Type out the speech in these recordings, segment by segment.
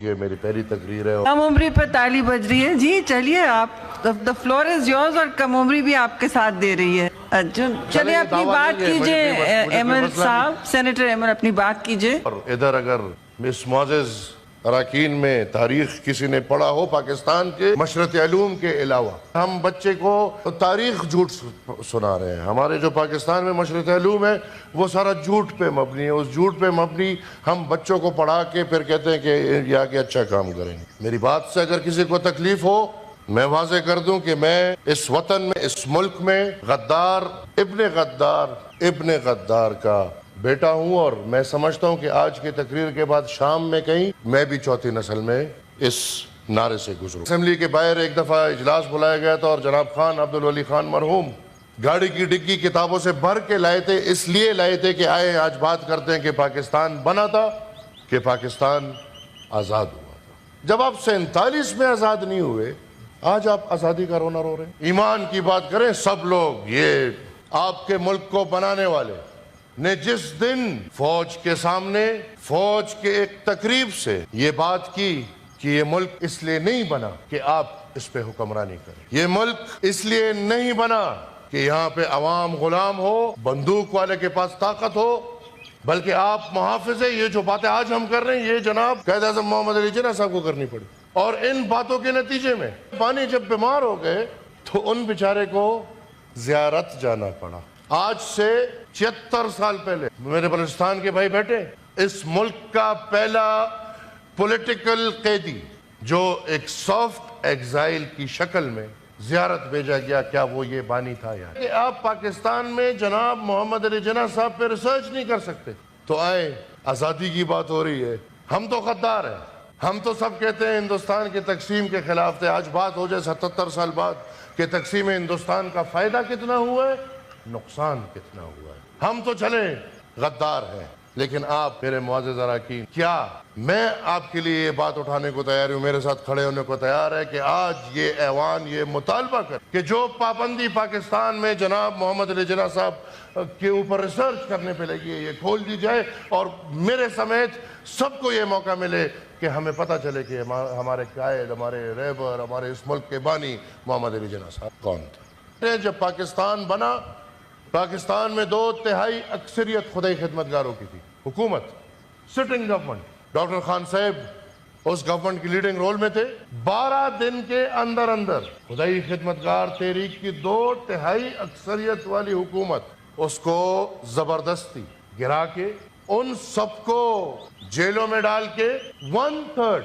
یہ میری پہلی تقریر ہے. کم عمری پر تالی بج رہی ہے. جی چلیے آپ, the floor is yours, اور کم عمری بھی آپ کے ساتھ دے رہی ہے. چلیے اپنی بات کیجئے ایمر صاحب, سینیٹر ایمر اپنی بات کیجئے. اور ادھر اگر اس معزز اراکین میں تاریخ کسی نے پڑھا ہو پاکستان کے مشرق علوم کے علاوہ, ہم بچے کو تاریخ جھوٹ سنا رہے ہیں. ہمارے جو پاکستان میں مشرق علوم ہے وہ سارا جھوٹ پہ مبنی ہے. اس جھوٹ پہ مبنی ہم بچوں کو پڑھا کے پھر کہتے ہیں کہ یہ آگے اچھا کام کریں گے. میری بات سے اگر کسی کو تکلیف ہو, میں واضح کر دوں کہ میں اس وطن میں, اس ملک میں غدار ابن غدار کا بیٹا ہوں, اور میں سمجھتا ہوں کہ آج کی تقریر کے بعد شام میں کہیں میں بھی چوتھی نسل میں اس نعرے سے گزروں. اسمبلی کے باہر ایک دفعہ اجلاس بلایا گیا تھا اور جناب خان عبدالولی خان مرحوم گاڑی کی ڈگی کتابوں سے بھر کے لائے تھے. اس لیے لائے تھے کہ آئے آج بات کرتے ہیں کہ پاکستان بنا تھا, کہ پاکستان آزاد ہوا تھا. جب آپ 47 میں آزاد نہیں ہوئے, آج آپ آزادی کا رونا رو رہے ہیں. ایمان کی بات کریں سب لوگ, یہ آپ کے ملک کو بنانے والے نے جس دن فوج کے سامنے فوج کے ایک تقریب سے یہ بات کی کہ یہ ملک اس لیے نہیں بنا کہ آپ اس پہ حکمرانی کریں, یہ ملک اس لیے نہیں بنا کہ یہاں پہ عوام غلام ہو, بندوق والے کے پاس طاقت ہو, بلکہ آپ محافظ ہیں. یہ جو باتیں آج ہم کر رہے ہیں یہ جناب قائد اعظم محمد علی جناح صاحب کو کرنی پڑی, اور ان باتوں کے نتیجے میں پانی جب بیمار ہو گئے تو ان بیچارے کو زیارت جانا پڑا. آج سے 76 سال پہلے میرے بلوچستان کے بھائی بیٹھے, اس ملک کا پہلا پولیٹیکل قیدی جو ایک سافٹ ایگزائل کی شکل میں زیارت بھیجا گیا, کیا وہ یہ بانی تھا؟ یار کہ آپ پاکستان میں جناب محمد علی جناح صاحب پہ ریسرچ نہیں کر سکتے تو آئے آزادی کی بات ہو رہی ہے. ہم تو غدار ہیں, ہم تو سب کہتے ہیں ہندوستان کے تقسیم کے خلاف تھے. آج بات ہو جائے 77 سال بعد کہ تقسیم ہندوستان کا فائدہ کتنا ہوا ہے, نقصان کتنا ہوا ہے. ہم تو چلیں غدار ہیں, لیکن آپ میرے معزز اراکین, کیا میں آپ کے لیے یہ بات اٹھانے کو تیار ہوں, میرے ساتھ کھڑے ہونے کو تیار ہے کہ آج یہ ایوان یہ مطالبہ کر کہ جو پابندی پاکستان میں جناب محمد علی جناح صاحب کے اوپر ریسرچ کرنے پہ لگی ہے یہ کھول دی جائے, اور میرے سمیت سب کو یہ موقع ملے کہ ہمیں پتہ چلے کہ ہمارے قائد, ہمارے رہبر, ہمارے اس ملک کے بانی محمد علی جناح صاحب کون تھے. جب پاکستان بنا, پاکستان میں 2/3 اکثریت خدائی خدمتگاروں کی تھی. حکومت, سٹنگ گورنمنٹ, ڈاکٹر خان صاحب اس گورنمنٹ کی لیڈنگ رول میں تھے. 12 دن کے اندر اندر خدائی خدمتگار تحریک کی 2/3 اکثریت والی حکومت اس کو زبردستی گرا کے ان سب کو جیلوں میں ڈال کے 1/3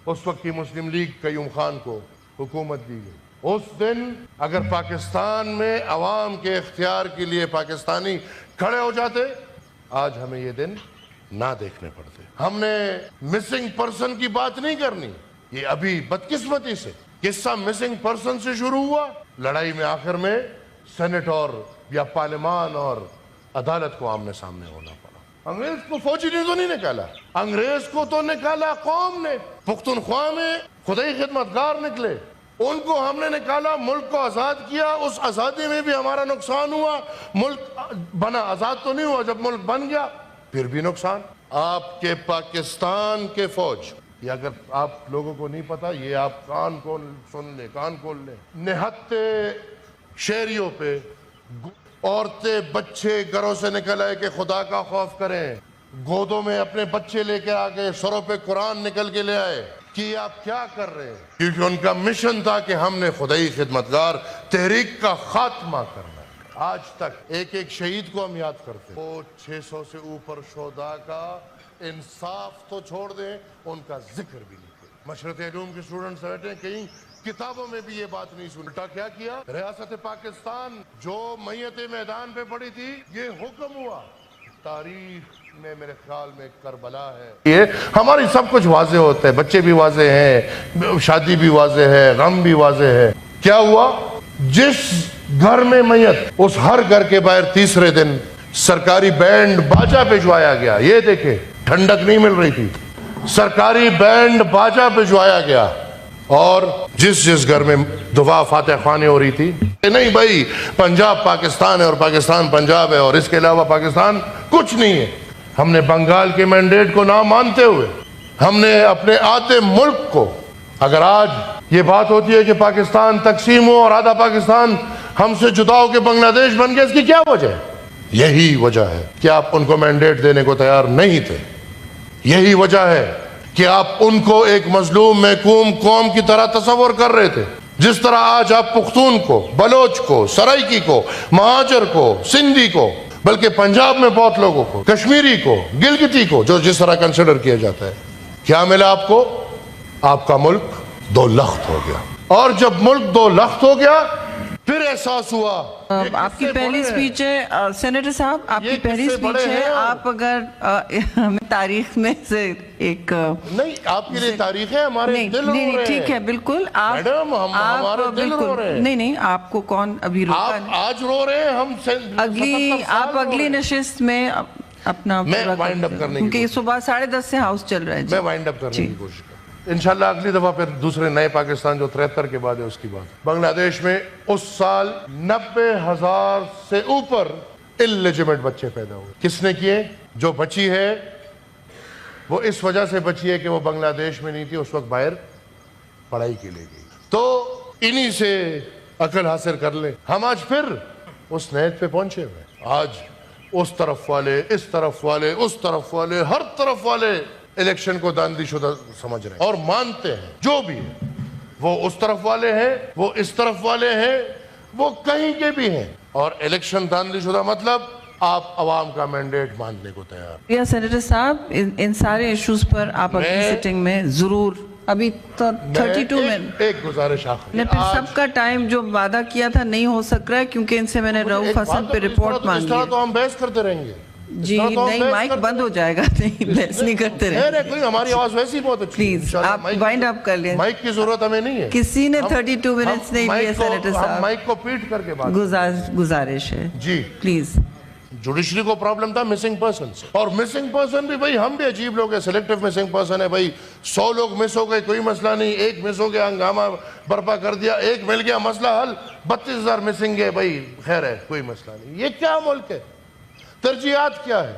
اس وقت کی مسلم لیگ قیوم خان کو حکومت دی گئی. اس دن اگر پاکستان میں عوام کے اختیار کے لیے پاکستانی کھڑے ہو جاتے, آج ہمیں یہ دن نہ دیکھنے پڑتے. ہم نے مسنگ پرسن کی بات نہیں کرنی, یہ ابھی بدقسمتی سے قصہ مسنگ پرسن سے شروع ہوا, لڑائی میں آخر میں سینٹ اور یا پارلیمان اور عدالت کو آمنے سامنے ہونا پڑا. انگریز کو فوجی نے تو نہیں نکالا, انگریز کو تو نکالا قوم نے. پختونخوا میں خدائی خدمتگار نکلے, ان کو ہم نے نکالا, ملک کو آزاد کیا. اس آزادی میں بھی ہمارا نقصان ہوا, ملک بنا, آزاد تو نہیں ہوا. جب ملک بن گیا پھر بھی نقصان. آپ کے پاکستان کے فوج, یہ اگر آپ لوگوں کو نہیں پتا, یہ آپ کان کھول سن لیں, کان کھول لیں, نہتے شہریوں پہ عورتیں بچے گھروں سے نکل آئے کہ خدا کا خوف کریں, گودوں میں اپنے بچے لے کے آگے, سروں پہ قرآن نکل کے لے آئے کہ آپ کیا کر رہے ہیں, کیونکہ ان کا مشن تھا کہ ہم نے خدائی خدمتگار تحریک کا خاتمہ کرنا ہے. آج تک ایک ایک شہید کو ہم یاد کرتے ہیں. وہ 600 سے اوپر شہداء کا انصاف تو چھوڑ دیں, ان کا ذکر بھی نہیں کیا. مشرق علوم کے اسٹوڈنٹس بیٹھے, کہیں کتابوں میں بھی یہ بات نہیں سنی. الٹا کیا کیا, ریاست پاکستان جو میت میدان پہ پڑی تھی, یہ حکم ہوا تاریخ میں میرے خیال میں کربلا ہے. یہ ہماری سب کچھ واضح ہوتا ہے, بچے بھی واضح ہیں, شادی بھی واضح ہے, غم بھی واضح ہے. کیا ہوا, جس گھر میں میت, اس ہر گھر کے باہر تیسرے دن سرکاری بینڈ باجا بھجوایا گیا. یہ دیکھیں, ٹھنڈک نہیں مل رہی تھی, سرکاری بینڈ باجا بھجوایا گیا. اور جس گھر میں دعا فاتح خوانی ہو رہی تھی, نہیں بھائی پنجاب پاکستان ہے اور پاکستان پنجاب ہے, اور اس کے علاوہ پاکستان کچھ نہیں ہے. ہم نے بنگال کے مینڈیٹ کو نہ مانتے ہوئے ہم نے اپنے آدھے ملک کو، اگر آج یہ بات ہوتی ہے کہ پاکستان تقسیم ہو اور آدھا پاکستان ہم سے جدا ہو کے بنگلہ دیش بن گیا، اس کی کیا وجہ ہے؟ یہی وجہ ہے کہ آپ ان کو مینڈیٹ دینے کو تیار نہیں تھے. یہی وجہ ہے کہ آپ ان کو ایک مظلوم محکوم قوم کی طرح تصور کر رہے تھے. جس طرح آج آپ پختون کو، بلوچ کو، سرائکی کو، مہاجر کو، سندھی کو، بلکہ پنجاب میں بہت لوگوں کو، کشمیری کو، گلگتی کو، جو جس طرح کنسیڈر کیا جاتا ہے، کیا ملا آپ کو؟ آپ کا ملک دو لخت ہو گیا. اور جب ملک دو لخت ہو گیا پھر احساس ہوا. آپ کی پہلی سپیچ ہے سینیٹر صاحب، آپ کی پہلی سپیچ ہے. آپ اگر ہمیں تاریخ میں سے ایک نہیں، آپ کے لیے تاریخ ہے، ہمارے دل رو رہے ہیں. ٹھیک ہے، بالکل. میڈم ہمارے دل رو رہے ہیں. نہیں آپ کو کون ابھی روکا؟ آپ آج رو رہے ہیں، ہم آپ اگلی نشست میں اپنا میں وائنڈ اپ کرنے کی، کیونکہ صبح 10:30 سے ہاؤس چل رہا ہے. میں وائنڈ اپ کرنے کی کوشش کروں. انشاءاللہ اگلی دفعہ پھر دوسرے نئے پاکستان جو 73 کے بعد ہے اس کی بات. بنگلہ دیش میں اس سال 90,000 سے اوپر اللیجیمیٹ بچے پیدا ہوئے. کس نے کیے؟ جو بچی ہے وہ اس وجہ سے بچی ہے کہ وہ بنگلہ دیش میں نہیں تھی، اس وقت باہر پڑھائی کے لیے گئی. تو انہی سے عقل حاصل کر لیں. ہم آج پھر اس نیت پہ پہنچے ہوئے. آج اس طرف والے، اس طرف والے، اس طرف والے، ہر طرف والے الیکشن کو داندھی شدہ سمجھ رہے ہیں اور مانتے ہیں. جو بھی ہے، وہ اس طرف والے ہیں، وہ اس طرف والے ہیں، وہ کہیں کے بھی ہیں. اور الیکشن داندھی شدہ مطلب آپ عوام کا مینڈیٹ ماننے کو تیار. یا سینیٹر صاحب، ان سارے ایشوز پر آپ اپنی سیٹنگ میں ضرور، ابھی تو 32 میں ایک گزارش آخری، پھر سب کا ٹائم جو وعدہ کیا تھا نہیں ہو سک رہا ہے کیونکہ ان سے میں نے رؤوف حسن پہ رپورٹ مانگی. اس طرح تو ہم بحث کرتے رہیں گے. جی نہیں، مائک بند ہو جائے گا. نہیں، بحث نہیں کرتے رہے. کوئی ہماری آواز ویسی بہت اچھی. پلیز آپ وائنڈ اپ کر لیں. مائک کی ضرورت ہمیں نہیں ہے. کسی نے 32 منٹس نہیں لیے سینیٹر صاحب. مائک کو پیٹ کر کے بات. گزارش ہے جی پلیز. جوڈیشری کو پرابلم تھا مسنگ پرسن سے، اور مسنگ پرسن بھی بھائی ہم بھی عجیب لوگ ہیں. سلیکٹیو مسنگ پرسن ہے بھائی. 100 لوگ مس ہو گئے، کوئی مسئلہ نہیں. ایک مس ہو گیا، ہنگامہ برپا کر دیا. ایک مل گیا، مسئلہ حل. 32,000 مسنگ ہے بھائی، خیر ہے، کوئی مسئلہ نہیں. یہ کیا ملک ہے؟ ترجیحات کیا ہے؟